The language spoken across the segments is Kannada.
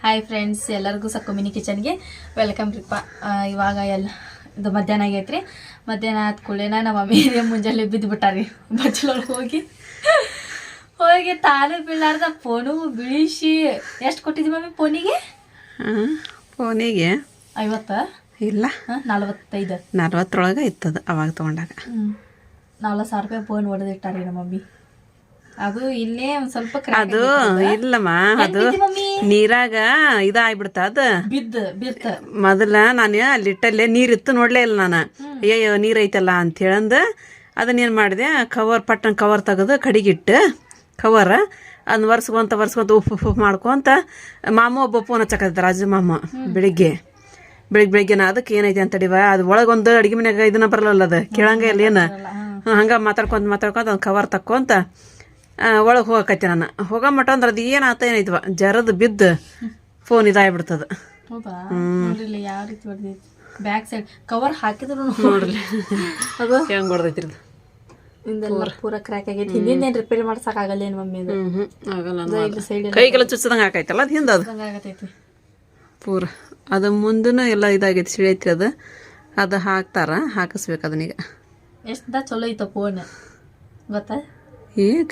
ಹಾಯ್ ಫ್ರೆಂಡ್ಸ್, ಎಲ್ಲರಿಗೂ ಸಕ್ಕುಮಿನಿ ಕಿಚನ್ಗೆ ವೆಲ್ಕಮ್ ರೀಪ್ಪ. ಇವಾಗ ಇದು ಮಧ್ಯಾಹ್ನ ಆಗೈತ್ರಿ. ಮಧ್ಯಾಹ್ನ ಆದ ಕೂಡಲೇನ ನಮ್ಮ ಮಮ್ಮಿ ಮುಂಜಾನೆ ಬಿದ್ದುಬಿಟ್ಟಾರಿ. ಬಚ್ಚಲೊಳಗೆ ಹೋಗಿ ತಾನು ಬೀಳಾರ್ದ ಫೋನು ಬೀಳಿಸಿ. ಎಷ್ಟು ಕೊಟ್ಟಿದ್ದಿ ಮಮ್ಮಿ ಫೋನಿಗೆ? ಫೋನಿಗೆ 50 ಇಲ್ಲ 45 ಇತ್ತದ ಅವಾಗ ತೊಗೊಂಡಾಗ. 40,000 ರೂಪಾಯಿ ಫೋನ್ ಹೊಡೆದಿಟ್ಟಾರಿ ನಮ್ಮ ಮಮ್ಮಿ. ಅದು ಇಲ್ಲೇ ಒಂದ್ ಸ್ವಲ್ಪ ಅದು ಇಲ್ಲಮ್ಮ, ಅದು ನೀರಾಗ ಇದಾಗ್ಬಿಡ್ತ. ಅದ ಬಿತ್ತ ಮೊದಲ ನಾನು ಅಲ್ಲಿಟ್ಟಲ್ಲೇ ನೀರಿತ್ತು ನೋಡ್ಲೇ ಇಲ್ಲ ನಾನು. ಅಯ್ಯೋ ನೀರ್ ಐತಲ್ಲ ಅಂತ ಹೇಳಂದ ಅದನ್ನೇನು ಮಾಡಿದೆ, ಪಟ್ಟಣ ಕವರ್ ತೆಗೆದು ಕಡಿಗಿಟ್ಟು ಕವರ್ ಅದನ್ನ ಒರ್ಸ್ಕೊಂತ ಉಪ್ಪು ಮಾಡ್ಕೊಂತ ಮಾಮ ಒಬ್ಬ ಫೋನ್ ಹಚ್ಚಕತ್ತ, ರಾಜು ಮಾಮ. ಬೆಳಿಗ್ಗೆನ ಅದಕ್ಕೆ ಏನೈತಿ ಅಂತಡಿವ, ಅದು ಒಳಗೊಂದು ಅಡಿಗೆ ಮನ್ಯಾಗ ಇದನ್ನ ಬರಲ್ಲ, ಅದು ಕೇಳಂಗ ಇಲ್ಲ ಏನು. ಹಂಗೆ ಮಾತಾಡ್ಕೊಂತ ಅದು ಕವರ್ ತಕ್ಕೊಂತ ಒಳಗೆ ಹೋಗಕೈತಿ. ನಾನು ಹೋಗೋ ಮಟ್ಟ ಅಂದ್ರೆ ಅದು ಏನಾತ ಏನೈತಿವ ಜರದ್ ಬಿದ್ದು ಫೋನ್ ಇದಾಗ್ಬಿಡ್ತದ. ಯಾವ ರೀತಿ ಹೊಡೆದೈತಿ ಬ್ಯಾಕ್ ಸೈಡ್ ಕವರ್ ಹಾಕಿದ್ರು ನೋಡ್ರಿ ಅದು ಹೆಂಗ್ ಹೊಡೆದೈತಿ. ಪೂರ ಕ್ರ್ಯಾಕ್ ಆಗೈತಿ. ಹಿಂದೇನು ರಿಪೇರಿ ಮಾಡ್ಸಕ್ಕಾಗಲ್ಲ ಏನು ಮಮ್ಮಿ? ಆಗಲ್ಲ, ಕೈಗೆಲ್ಲ ಚುಚ್ಚದಂಗೆ ಹಾಕೈತಲ್ಲ ಅದು ಹಿಂದೆ. ಅದು ಆಗತೈತಿ ಪೂರ ಅದು ಮುಂದೂ ಎಲ್ಲ ಇದಾಗೈತಿ, ಸಿಳೈತಿ. ಅದು ಹಾಕಿಸ್ಬೇಕು ಅದನ್ನೀಗ. ಎಷ್ಟದ ಚಲೋ ಐತ ಫೋನ್ ಗೊತ್ತಾ?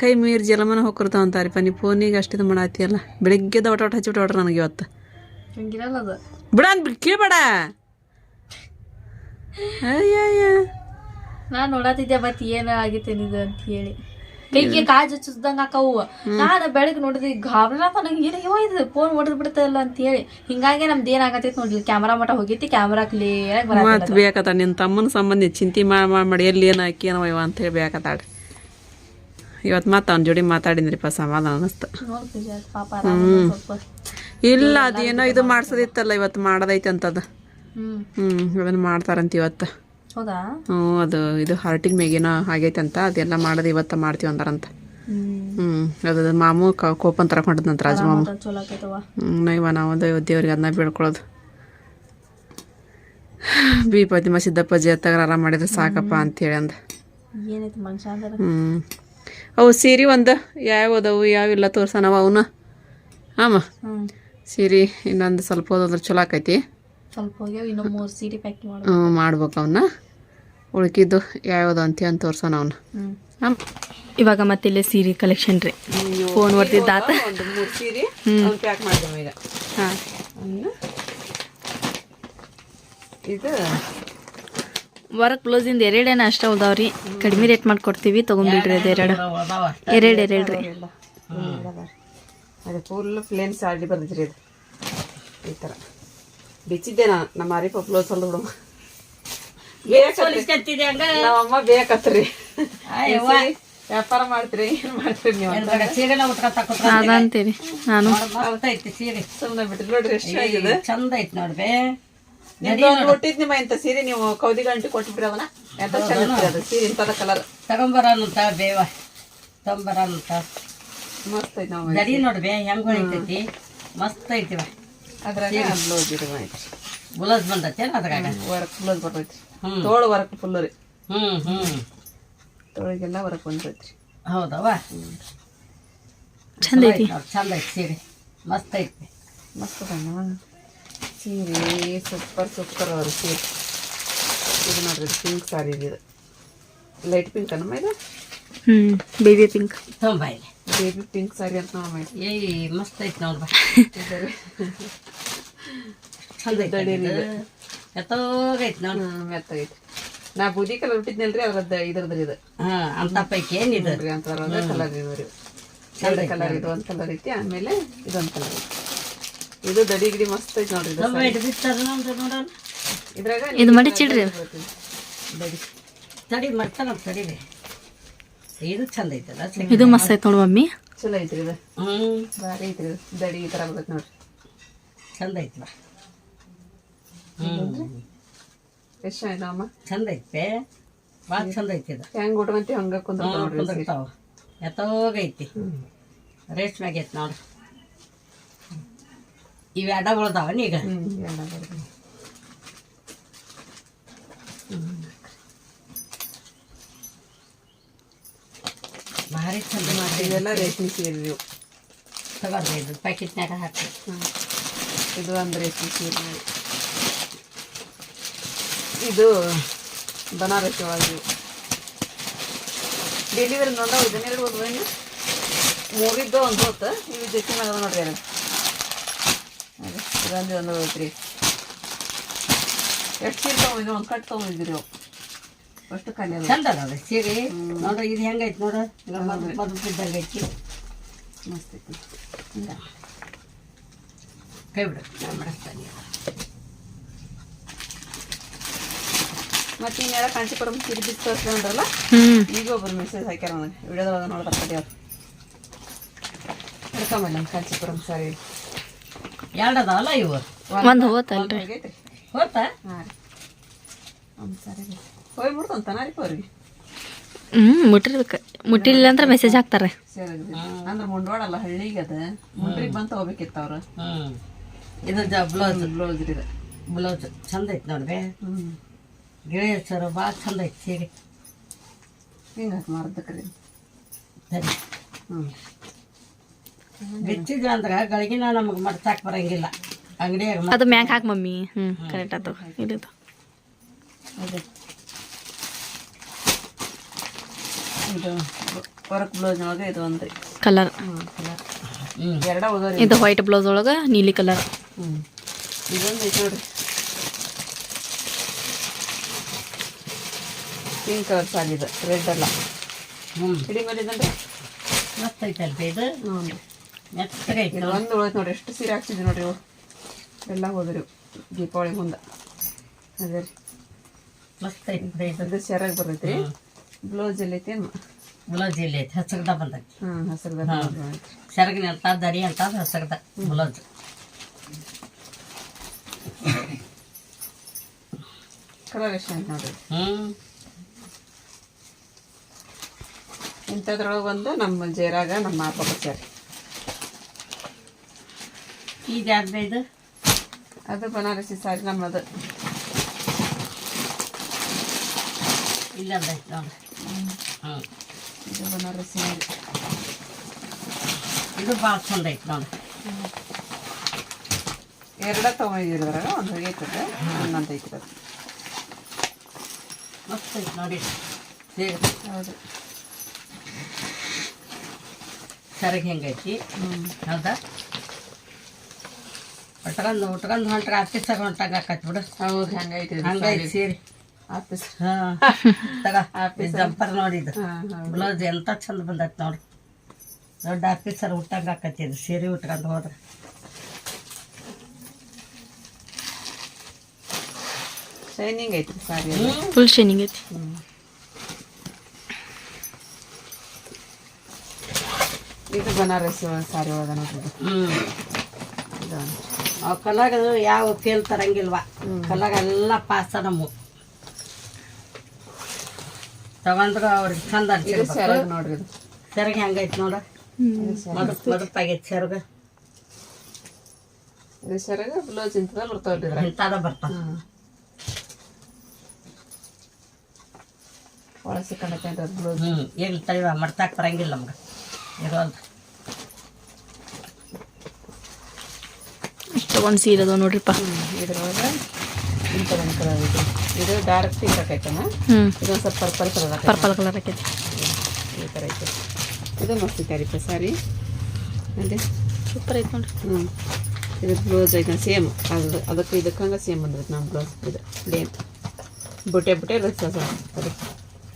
ಕೈ ಮೀರ್ ಜಲಮನ ಹೋಗಿರ್ತಾವ ಅಂತಾರಿಪ್ಪ. ನೀ ಫೋನಿಗೆ ಅಷ್ಟಿದು ಮಾಡಾತಿಯಲ್ಲ. ಬೆಳಿಗ್ಗೆದ ಒಟ ಹಚ್ಚಿಬಿಟ್ಟು ಹೊಡ್ರ ನನಗೆ ಇವತ್ತು. ಹಂಗಿರಲ್ಲ ಅದು. ಬಿಡ ಕೇಳ್ಬೇಡ. ನಾನು ನೋಡತ್ತಿದ್ದೆ ಮತ್ತೆ ಏನು ಆಗೈತೇನಿದು ಅಂತ ಹೇಳಿ. ಕೈಗೆ ಕಾಜು ಚುಚ್ದಂಗೆ ಹಾಕವು. ನಾನು ಬೆಳಗ್ಗೆ ನೋಡಿದ್ವಿ ಗಾಬ್ರಪ್ಪ, ನಂಗೆ ಏನೋ ಇದು ಫೋನ್ ಹೊಡೆದ್ ಬಿಡ್ತಲ್ಲ ಅಂತ ಹೇಳಿ. ಹಿಂಗಾಗಿ ನಮ್ದು ಏನಾಗತೈತಿ ನೋಡ್ಲಿ, ಕ್ಯಾಮ್ರಾ ಮಟ ಹೋಗೈತಿ. ಕ್ಯಾಮ್ರಾ ಕ್ಲಿಯರ್ ಮತ್ತೆ ಬೇಕತ್ತ ನಿನ್ನ ತಮ್ಮನ ಸಂಬಂಧ ಚಿಂತೆ ಮಾಡಿ ಎಲ್ಲಿ ಏನು ಹಾಕಿ ಏನೋ ಅಂತ ಹೇಳಿ ಬೇಕತ್ತಾಳ್ರಿ. ಇವತ್ತು ಮತ್ತೆ ಅವ್ನ ಜೋಡಿ ಮಾತಾಡಿದ್ರಿಪ್ಪ, ಸಮಾಧಾನ ಅನ್ನಿಸ್ತು. ಇಲ್ಲ ಅದೇನೋ ಇದು ಮಾಡ್ಸೋದಿತ್ತಲ್ಲ, ಇವತ್ತು ಮಾಡೋದೈತೆ ಅಂತದ. ಅದನ್ನು ಮಾಡ್ತಾರಂತ ಇವತ್ತು. ಅದು ಇದು ಹಾರ್ಟಿನ ಮೇಗೇನೋ ಆಗೈತೆ ಅಂತ, ಅದೆಲ್ಲ ಮಾಡೋದು ಇವತ್ತು ಮಾಡ್ತೀವಿ ಅಂತಾರಂತ. ಅದು ಮಾಮು ಕೋಪನ್ ತರಕೊಂಡಿದ್ನಂತ ರಾಜು ಮಾಮು. ಇವ ನಾವು ದೇವ್ರಿಗೆ ಅದನ್ನ ಬೀಳ್ಕೊಳ್ಳೋದು. ಬೀಪತಿ ಸಿದ್ದಪ್ಪಾಜಿ ಅತ್ತಾಗ ಆರಾಮ ಮಾಡಿದ್ರೆ ಸಾಕಪ್ಪ ಅಂತೇಳಿ ಅಂದ. ಅವು ಸೀರೆ ಒಂದು ಯಾವ ಅದಾವು ಯಾವಿಲ್ಲ ತೋರ್ಸನವ ಅವನ್ನ. ಆಮ ಸೀರೆ ಇನ್ನೊಂದು ಸ್ವಲ್ಪ ಹೋದಂದ್ರೆ ಚಲೋ ಆಕೈತಿ. ಮಾಡ್ಬೇಕು ಅವನ್ನ. ಉಳ್ಕಿದ್ದು ಯಾವ್ದು ಅಂತ ತೋರ್ಸೋಣ ಅವನ್ನ. ಇವಾಗ ಮತ್ತೆ ಇಲ್ಲೇ ಸೀರೆ ಕಲೆಕ್ಷನ್ ರೀ. ಫೋನ್ ಹೊಡೆದಿದ್ದಾತ. ಒಂದು 3 ಸೀರೆ ಪ್ಯಾಕ್ ಮಾಡಿದ್ದೇವೆ ಈಗ. ಇದು ವರ್ಕ್ ಬ್ಲೌಸಿಂದ 2 ಅಷ್ಟ ಉಳ್ದಾವ್ರಿ. ಕಡಿಮೆ ರೇಟ್ ಮಾಡ್ಕೊಡ್ತೀವಿ, ತೊಗೊಂಡ್ಬಿಡ್ರಿ. ಅದು ಎರಡು ರೀ. ಅದು ಫುಲ್ ಪ್ಲೇನ್ ಸಾಡಿ ಬಂದಿದ್ರಿ. ಇದು ಈ ಥರ ಬಿಚ್ಚಿದ್ದೆ ನಮ್ಮ ಅರಿಪ ಬ್ಲೌಸ್ ಹೊಲ್ದು ಬಿಡಮ್ಮ. ನಮ್ಮಮ್ಮ ಬೇಕತ್ರಿ. ವ್ಯಾಪಾರ ಮಾಡ್ತೀರಿ, ಏನು ಮಾಡ್ತೀರಿ ನೀವು ಅದಂತೀರಿ. ನಾನು ಸುಮ್ಮನೆ ಬಿಟ್ರಿ. ನೋಡ್ರಿ ಎಷ್ಟು ಆಗಿದೆ, ಚಂದ ಐತಿ ನೋಡ್ಬೇ. ಕೊಟ್ಟಿದ್ ನಿಮ್ಮ ಇಂಥ ಸೀರೆ ನೀವು ಕೌದಿ ಗಂಟೆ ಕೊಟ್ಟಿದ್ರಿ. ಅವನ ಎಂತ ಚಂದ ಅದು ಸೀರೆ, ಇಂಥದ ಕಲರ್ ತಗೊಂಬರಂತ ಬೇವ ತಗೊಂಬರಂತ. ಮಸ್ತ್ ಐತಿ. ನಾವು ಗಡಿ ನೋಡ್ಬೇ ಹೆಂಗ್ ಹೊಳಿತೈತಿ, ಮಸ್ತ್ ಐತಿವ. ಅದ್ರಾಗ ಬ್ಲೌಸ್ ಐತಿ, ಬ್ಲೌಸ್ ಬಂದೈತಿ ಅದ್ರಾಗ ವರ್ಕ್ ಬ್ಲೌಸ್ ಬರ್ತೈತಿ. ತೋಳು ವರ್ಕ್ ಫುಲ್ ರೀ. ತೋಳಿಗೆಲ್ಲ ವರ್ಕ್ ಬಂದೈತ್ರಿ. ಹೌದವ, ಚಂದ ಐತಿ. ಚಂದ ಐತಿ ಸೀರೆ, ಮಸ್ತ್ ಐತಿ. ಮಸ್ತ್ ಸೀರೆ ಸೂಪರ್ ಅವ್ರ ಸೀರೆ. ಇದು ನೋಡ್ರಿ ಪಿಂಕ್ ಸಾರಿ. ಇದು ಲೈಟ್ ಪಿಂಕ್ ನಮ್ಮ ಇದು. Baby pink. ತೊಂಬೈಲಿ ಬೇಬಿ ಪಿಂಕ್ ಸಾರಿ ಅಂತ ನಮ್ಮ. ಮಸ್ತ್ ಐತಿ ನೋಡ್ಬ. ಚಂದ ಐತಿ. ಎತ್ತೋಗೈತಿ ನೋಡ್. ಮೆತ್ತಗೈತಿ. ನಾ ಬೂದಿ ಕಲರ್ ಬಿಟ್ಟಿದ್ನಲ್ರಿ, ಇದ್ರದ್ರಿ ಇದು. ಅಂತ ಪೈಕಿ ಏನಿದೆ ಅಂತರದ ಕಲರ್ ಇದು. ಎರಡು ಕಲರ್ ಇದು ಒಂದು ಕಲರ್ ಐತಿ, ಆಮೇಲೆ ಇದೊಂದು ಕಲರ್ ಐತಿ. ಇದು ದಡಿ ಗಿಡಿ ಮಸ್ತ್ ಐತಿ ನೋಡ್ರಿ. ಇದ್ರಾಗ ಇದು ಮಡಿಚಿಡ್ರಿ. ತಡಿ ಮಾಡ್ತಾನ ತಡಿರಿ. ಇದು ಚಂದ ಐತಲ್ಲ, ಇದು ಮಸ್ತ್ ಐತಿ ನೋಡಿ ಮಮ್ಮಿ. ಚಲೋ ಐತ್ರಿ ಇದು. ಭಾರಿ ಐತ್ರಿ ಇದು. ದಡಿ ಈ ಥರ ಬರ್ತೈತಿ ನೋಡ್ರಿ, ಚಂದ ಐತಿ. ಎಷ್ಟು ಆಯ್ತು ಅಮ್ಮ? ಚಂದ ಐತೆ, ಭಾಳ ಚಂದ ಐತಿ. ಇದು ಹೆಂಗ್ ಉಟ್ಕೊಂತಿ ಹಂಗ ಕುಂದಿರ್ತಾವ. ಎತ್ತೋಗೈತಿ. ರೇಷ್ಮ್ಯಾಗ ಐತಿ ನೋಡ್ರಿ. ಇವು ಎಡ ಉಳ್ದಾವ ಈಗ. ಭಾರಿ ಚಂದ ಇದೆಲ್ಲ ರೇಷ್ಮೆ ಸೀರೆ ನೀವು ತಗೊಳ್ರಿ. ಇದು ಪ್ಯಾಕೆಟ್ನಾಗ ಹಾಕಿ ಇದು ಅಂದ್ರೆ ಸೀರೆ ಇದು ಬನಾರಸಿ ಒಳಗೆ ಡೆಲಿವರಿ ನೋಡ ಇದನ್ನೆರಡು ಓದುವ ಮೂರಿದ್ದು ಒಂದು ಹೊತ್ತು ಇವು ಜೊತೆ ಮೇಲೆ ನೋಡ್ರಿ ಎರಡು ಇದೊಂದು ಒಂದು ಹೋಯ್ತ್ರಿ ಎಷ್ಟು ಸೀರೆ ತೊಗೊಂಡಿದ್ರು ಒಂದು ಕಟ್ಟು ತೊಗೊಂಡಿದ್ರಿ ಅವು ಅಷ್ಟು ಕಲ್ಯಾಣ ಚಂದ ಅದ ಸೀರೆ ನೋಡ್ರಿ ಇದು ಹೆಂಗೈತಿ ನೋಡ್ರಿ ಮೊದಲು ಇದ್ದಂಗೆ ಐತಿ ಮಸ್ತ್ ಐತಿ ಹಿಂಗ ಕೈ ಬಿಡು ನಾನು ಮಾಡಿಸ್ತಾನೆ ಮತ್ತೆ ಇನ್ನೆಲ್ಲ ಕಾಂಚೀಪುರಂ ಸೀರೆ ಬಿಟ್ಟು ತೋರಿಸ್ಕೊಂಡ್ರಲ್ಲ ಈಗ ಒಬ್ಬರು ಮೆಸೇಜ್ ಹಾಕ್ಯಾರ ನನಗೆ ವಿಡಿಯೋದೊಳಗೆ ನೋಡ್ತಾರೆ ಅವ್ರು ಹಿಡ್ಕೊಂಬಲ್ಲ ನಮ್ಮ ಕಾಂಚೀಪುರಂ ಸಾರಿ ಎರಡು ಅದಾವಲ್ಲ ಇವು ಒಂದು ಹೋತಲ್ರಿ ಆಗೈತ್ರಿ ಹೋತಾ ಹಾಂ ರೀ ಒಂದು ಸಾರಿ ಹೋಗ್ಬಿಡ್ತಂತ ನಾರಿಪ್ಪ ಅವ್ರಿಗೆ ಮುಟ್ಟಿಲ್ಲ ಅಂದ್ರೆ ಮೆಸೇಜ್ ಹಾಕ್ತಾರೆ ಸರಿ ಅಂದ್ರೆ ಮುಂಡೋಡಲ್ಲ ಹಳ್ಳಿಗೆ ಅದ ಮುಂಡ್ರಿಗೆ ಬಂದು ಹೋಗ್ಬೇಕಿತ್ತು ಅವ್ರು ಇದು ಬ್ಲೌಸ್ ಬ್ಲೌಸ್ ಇದೆ ಬ್ಲೌಸ್ ಚಂದ ಐತಿ ನೋಡ್ರಿ ಗಿಳಿ ಸರ ಭಾಳ ಚಂದ ಐತಿ ಸೀರೆ ಹಿಂಗೆ ಹಾಕಿ ಮಾರ್ದಕ್ರಿ ಸರಿ ಹ್ಞೂ ಬಿಚ್ಚಿದ್ವಿ ಅಂದ್ರೆ ಗಳಿಗಿನ ನಮಗೆ ಮಡ್ಚಾಕ್ ಬರಂಗಿಲ್ಲ ಅಂಗಡಿಯಾಗ ಅದು ಮ್ಯಾಕ್ ಹಾಕ್ ಮಮ್ಮಿ ಕರೆಕ್ಟ್ ಆತು ಇಲ್ಲಿದು ಇದು ವರ್ಕ್ ಬ್ಲೌಸ್ ಒಳಗೆ ಇದು ಒಂದು ರೀ ಕಲರ್ ಕಲರ್ ಎರಡ ಉದೋರಿ ಇದು ವೈಟ್ ಬ್ಲೌಸ್ ಒಳಗೆ ನೀಲಿ ಕಲರ್ ಇದೊಂದು ಐತೆ ನೋಡ್ರಿ ಪಿಂಕ್ ಕಲರ್ ಸಾರಿ ಇದು ರೆಡ್ ಅಲ್ಲ ಹಿಡಿ ಮೇಲೆ ಇದನ್ರಿ ಮಸ್ತ್ ಐತಲ್ರಿ ಇದು ಹ್ಞೂ ಮೆತ್ತಗೈತಿ ಇದು ಒಂದು ಉಳಿತು ನೋಡ್ರಿ ಎಷ್ಟು ಸೀರೆ ಹಾಕ್ತಿದ್ವಿ ನೋಡ್ರಿ ಇವು ಎಲ್ಲ ಹೋದ್ರಿ ದೀಪಾವಳಿ ಮುಂದೆ ಅದೇ ರೀ ಮಸ್ತ್ ಐತಿ ಇದು ಇದು ಸೆರಾಗಿ ಬರ್ತೈತಿ ರೀ ಬ್ಲೌಸ್ ಎಲ್ಲೈತಿ ಬ್ಲೌಸ್ ಇಲ್ಲಿ ಐತಿ ಹಸಗದ ಬಂದೈತಿ ಹಾಂ ಹಸಿರದ ಸೆರಗಿನ ಅಂತ ದರಿ ಅಂತ ಹಸಗದ ಬ್ಲೌಸ್ ಕಲರ್ ಎಷ್ಟು ಅಂತ ನೋಡ್ರಿ ಇಂಥದ್ರೊಳಗೆ ಒಂದು ನಮ್ಮ ಜೇರಾಗ ನಮ್ಮ ಮಾಪ ಬಚ್ಚಾರಿ ಈಗ ಯಾರ್ದು ಇದು ಅದು ಬನಾರಸಿ ಸಾರಿ ನಮ್ಮದು ಇಲ್ಲ ಐತಿ ನೋಡ್ರಿ ಇದು ಬನಾರಸಿ ಸಾರಿ ಇದು ಭಾಳ ಚಂದ ಐತಿ ನೋಡ್ರಿ ಎರಡ ತೊಗೊಂಡಿದ್ರಾಗ ಒಂದು ಹೋಗೈತದ ಇನ್ನೊಂದು ಐತಿ ಅದು ಮಸ್ತ್ ಐತಿ ನೋಡಿ ಸೀರೆ ಹೌದು ಸೆರಗಿ ಹೆಂಗೈತಿ ಹೌದಾ ಉಟ್ಕೊಂಡು ಹೊಂಟ್ರೆ ಆಫೀಸಾಗ ಹೊಂಟಾಗ ಆಕೈತಿ ಬಿಡು ಹೌದು ಹಂಗೈತಿ ಹಂಗೈತಿ ಸೀರೆ ಆಫೀಸ್ ಹಾಂ ತಗ ಜಂಪರ್ ನೋಡಿದ್ದು ಹಾಂ ಹೌದು ಬ್ಲೌಸ್ ಎಂತ ಚಂದ ಬಂದೈತಿ ನೋಡಿ ದೊಡ್ಡ ಆಫೀಸರ್ ಉಟ್ಟಂಗೆ ಆಕೈತಿ ಇದು ಸೀರೆ ಉಟ್ಕೊಂಡು ಹೋದ್ರೆ ಶೈನಿಂಗ್ ಐತ್ರಿ ಸಾರಿ ಫುಲ್ ಶೈನಿಂಗ್ ಐತಿ ಇದು ಬನಾರಸಿ ಸಾರಿ ಒಳಗ ನೋಡ್ರಿ ಇದು ಅವು ಕಲಾಗ ಯಾವ ಫೇಲ್ ತರಂಗಿಲ್ವ ಕಲಾಗ ಎಲ್ಲ ಪಾಸ ನಮ್ಮ ತಗೊಂಡ್ರೆ ಅವ್ರಿಗೆ ಚಂದ ಇದು ಸೆರಗ್ ನೋಡ್ರಿ ಇದು ಸೆರಗಿ ಹೆಂಗೈತಿ ನೋಡ ಮದುಪಾಗೈತಿ ಸೆರಗ ಇದು ಸೆರಗ ಬ್ಲೌಸ್ ಇಂಥದ ಬರ್ತಾವ್ರಿ ಇದ್ರಾಗ ಇಂಥದ ಬರ್ತಾವ ಒಳಗೆ ಸಿಕ್ಕಂಡೈತೆ ಅದು ಬ್ಲೌಸ್ ಎಲ್ಲಿ ತಳಿವ ಮಡ್ತಾಕ್ ಬರಂಗಿಲ್ಲ ನಮ್ಗೆ ಇರೋದು ಇಷ್ಟು ಒಂದು ಸೀರೆ ಅದಾವ ನೋಡ್ರಿಪ್ಪ ಇದ್ರೊಳಗೆ ಇಂಥದೊಂದು ಕಲರ್ ಐತಿ ಇದು ಡಾರ್ಕ್ ಪಿಂಕ್ ಆಕೈತನ ಇದೊಂದು ಸ್ವಲ್ಪ ಪರ್ಪಲ್ ಕಲರ್ ಪರ್ಪಲ್ ಕಲರ್ ಹಾಕೈತಿ ಈ ಥರ ಐತೆ ಇದು ಮಸ್ತ್ ಐತಾರಿಪ್ಪ ಸಾರಿ ಅದೇ ಸೂಪರ್ ಐತಿ ನೋಡ್ರಿ ಇದು ಬ್ಲೌಸ್ ಐತೆ ಸೇಮ್ ಅದು ಅದಕ್ಕೆ ಇದಕ್ಕೆ ಹಂಗೆ ಸೇಮ್ ಬಂದೈತೆ ನಮ್ಮ ಬ್ಲೌಸ್ ಇದು ಪ್ಲೇನ್ ಬುಟೆ ಅದು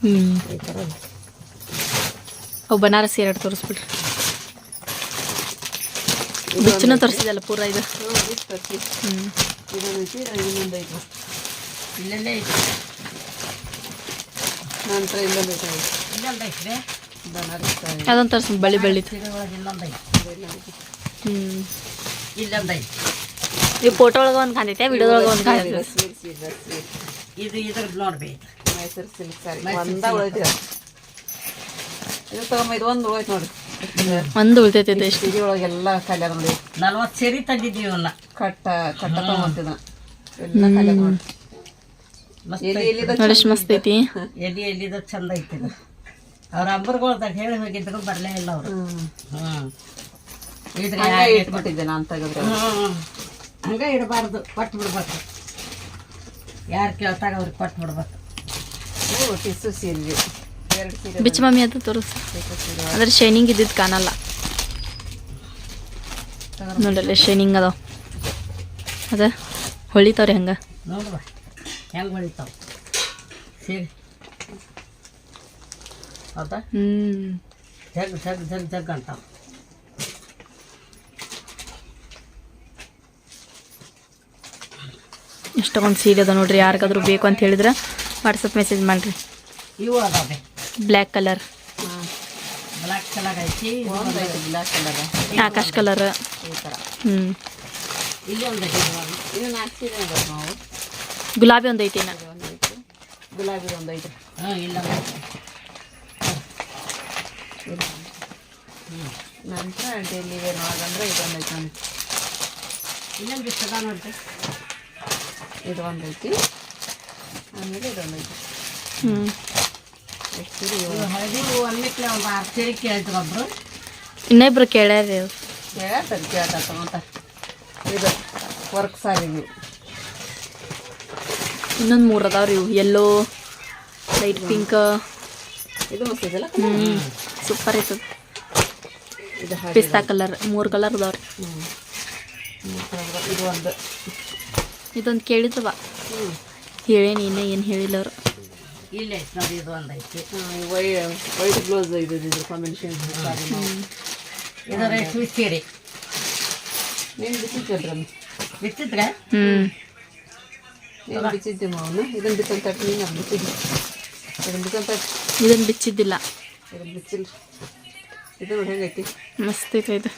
ಈ ಥರ ಅವು ಬನಾರಸಿ ಎರಡು ತೋರಿಸ್ಬಿಡ್ರಿ ಬಿಚ್ಚನ ತೋರಿಸಿದಲ್ಲ ಪೂರ ಇದು ಇದೊಂದು ಐತಿ ಇನ್ನೊಂದು ಐತಿ ಇಲ್ಲೆಲ್ಲೇ ಐತಿ ನಂತರ ಇಲ್ಲೊಂದು ಐತೆ ಇಲ್ಲೊಂದು ಐತಿ ಬನಾರಸ್ ಸಾರಿ ಅದೊಂದು ತೋರಿಸಿ ಬಳ್ಳಿ ಬಳ್ಳಿದು ಸೀರೆ ಒಳಗೆ ಇಲ್ಲೊಂದು ಐತಿ ಇಲ್ಲೊಂದು ಐತಿ ಈ ಫೋಟೋ ಒಳಗೆ ಒಂದು ಕಾಣ್ತೈತೆ ವಿಡಿಯೋದೊಳಗೆ ಒಂದು ಕಾಣ್ತೈತೆ ಇದು ಇದ್ರದ್ದು ನೋಡ್ಬೇಕು ಮೈಸೂರು ಸಿಲ್ಕ್ ಸಾರಿ ಒಂದ ಉಳಿದಿರ ಇದು ತಗೊಂಬ ಇದು ಒಂದು ಉಳಿತು ನೋಡಿ ಒಂದು ಉಳ್ತೈತೆ ಎಷ್ಟು ಸೀರೆ ಒಳಗೆಲ್ಲ ಕಲ್ಯಾಣ ನೋಡಿ 40 ಸೀರೆ ತಂದಿದ್ದೀವಿ ಅವನ್ನ ಕಟ್ಟ ತಗೊಂಬಂತಿದ ಎಲ್ಲ ಕಲ್ಯಾಣ ನೋಡಿ ಎಲ್ಲಿ ಎಲ್ಲಿದ ನೋಡಿ ಎಷ್ಟು ಮಸ್ತ್ ಐತಿ ಎಲ್ಲಿದ ಚಂದ ಐತಿ ಇದು ಅವ್ರ ಅಂಬರ್ಗಳ್ದಾಗ ಹೇಳಿ ಹೋಗಿದ್ರು ಬರಲೇ ಇಲ್ಲ ಅವರು ಇದ್ರಾಗ ಇಟ್ಬಿಟ್ಟಿದ್ದೆ ನಾನು ತೆಗೆದ್ರೆ ಹಂಗೆ ಇಡಬಾರ್ದು, ಕೊಟ್ಟು ಬಿಡ್ಬೇಕು. ಯಾರು ಕೇಳ್ತಾಗ ಅವ್ರಿಗೆ ಕೊಟ್ಟು ಬಿಡ್ಬೇಕು. ಟಿಸ್ಸು ಸೀರೆ 2 ಸೀರೆ ಬಿಚ್ಚ ಮಮ್ಮಿ ಅದು ತೋರಿಸ್. ಅದ್ರ ಶೈನಿಂಗ್ ಇದ್ದಿದ್ದು ಕಾಣಲ್ಲ ನೋಡಲ್ಲ, ಶೈನಿಂಗ್ ಅದಾವ. ಅದ ಹೊಳಿತಾವ್ರಿ ಹಂಗೆ ನೋಡುವ ಹೆಂಗೆ ಹೊಳಿತಾವ ಸೀರೆ. ಹೌದಾ? ಜಗ್ ಜಗ್ ಜಗ್ ಜಗ್ ಅಂತಾವ. ಎಷ್ಟೊಂದು ಸೀರೆ ಅದ ನೋಡ್ರಿ. ಯಾರಿಗಾದ್ರೂ ಬೇಕು ಅಂತ ಹೇಳಿದ್ರೆ ವಾಟ್ಸಪ್ ಮೆಸೇಜ್ ಮಾಡಿರಿ. ಇವು ಅದಾವೆ ಬ್ಲ್ಯಾಕ್ ಕಲರ್, ಬ್ಲ್ಯಾಕ್ ಕಲರ್ ಐತಿ, ಒಂದು ಐತಿ ಬ್ಲ್ಯಾಕ್ ಕಲರ್, ಆಕಾಶ್ ಕಲರ್. ಈ ಥರ. ಇಲ್ಲಿ ಒಂದು ಐತಿ. ಇದು 4 ಸೀರೆ ಅದಾವೆ ನಾವು. ಗುಲಾಬಿ ಒಂದು ಐತಿ. ಒಂದು ಐತಿ, ಗುಲಾಬಿ ಒಂದು ಐತಿ. ಹಾಂ ಇಲ್ಲ ನಂತರ ಡೈಲಿ ವೇರ್ ಒಳಗಂದ್ರೆ ಇದೊಂದು ಐತಿ ನೋಡಿ. ಇನ್ನೊಂದು ಇಷ್ಟ ಅದ ನೋಡ್ರಿ. ಇದು ಒಂದು ಐತಿ, ಆಮೇಲೆ ಇದೊಂದು ಐತಿ. ಎಷ್ಟು ಸೀರೆ? ಇವು ಹಳದಿ ಒಂದಕ್ಕೆ ಒಂದು 6 ಸೀರೆ ಕೇಳಿದ್ರು ಒಬ್ರು. ಇನ್ನಿಬ್ರು ಕೇಳ್ಯಾರಿ ಅವ್ರು. ಕೇಳ್ತಾರೆ ತಗೊಂತ. ಇದು ವರ್ಕ್ ಸಾರಿ. ಇನ್ನೊಂದು 3 ಅದಾವ್ರಿ ಇವು. Yellow, light pink. ಇದು ಮಸ್ತ್ ಇದೆಲ್ಲ. ಸೂಪರ್ ಐತದ. ಇದು ಪಿಸ್ತಾ ಕಲರ್. 3 ಕಲರ್ ಅದಾವ್ರಿ. ಇದು ಒಂದು. ಇದೊಂದು ಕೇಳಿದ್ವ ಹೇಳೇನಿ, ಇನ್ನೂ ಏನು ಹೇಳಿಲ್ಲ ಅವರು. ಇಲ್ಲ ಐತಿ ನೋಡಿ, ಇದು ಒಂದು ಐತಿ. ವೈಟ್ ಬ್ಲೌಸ್ ಇದು ಇದ್ರ ಕಾಂಬಿನೇಷನ್ ಸಾರಿ. ಇದು ರೇಷ್ಮೆ ಸೀರೆ ನೀನು ಬಿಚ್ಚಿದ್ರಮ್ಮ? ಬಿತ್ತಿದ್ರೆ ನೀನು ಬಿಚ್ಚಿದ್ದೆ ಮಾವನು. ಇದನ್ನು ಬಿತ್ತಂತ ನೀನು ಬಿಚ್ಚಿದ್ದೆ. ಇದನ್ನು ಬಿತ್ತಂತ ಇದನ್ನು ಬಿಚ್ಚಿದ್ದಿಲ್ಲ. ಇದನ್ನು ಬಿಚ್ಚಿಲ್ಲ. ಇದು ನೋಡಿ ಹೆಂಗೈತಿ, ಮಸ್ತ್ ಐತೆ ಇದು.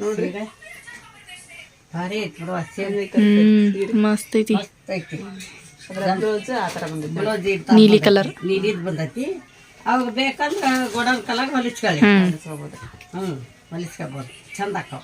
ನೋಡ್ರಿ ಭಾರಿ ಐತಿ ಬಿಡುವ ಸೀರೆ. ಮಸ್ತ್ ಐತಿ. ಮಸ್ತ್ ಐತಿ. ಅದ್ರ ಬ್ಲೌಸ್ ಆ ಥರ ಬಂದಿತ್ತು. ಬ್ಲೌಸ್ ನೀಲಿ ಕಲರ್. ನೀಲಿದ್ ಬಂದೈತಿ. ಅವಾಗ ಬೇಕಂದ್ರೆ ಗೋಡನ್ ಕಲರ್ ಹೊಲಿಸ್ಕೊಳ್ಳಿ. ಹೋಗ್ಬೋದು. ಹೊಲಿಸ್ಕೊಬೋದು. ಚಂದ ಆಕಾವ.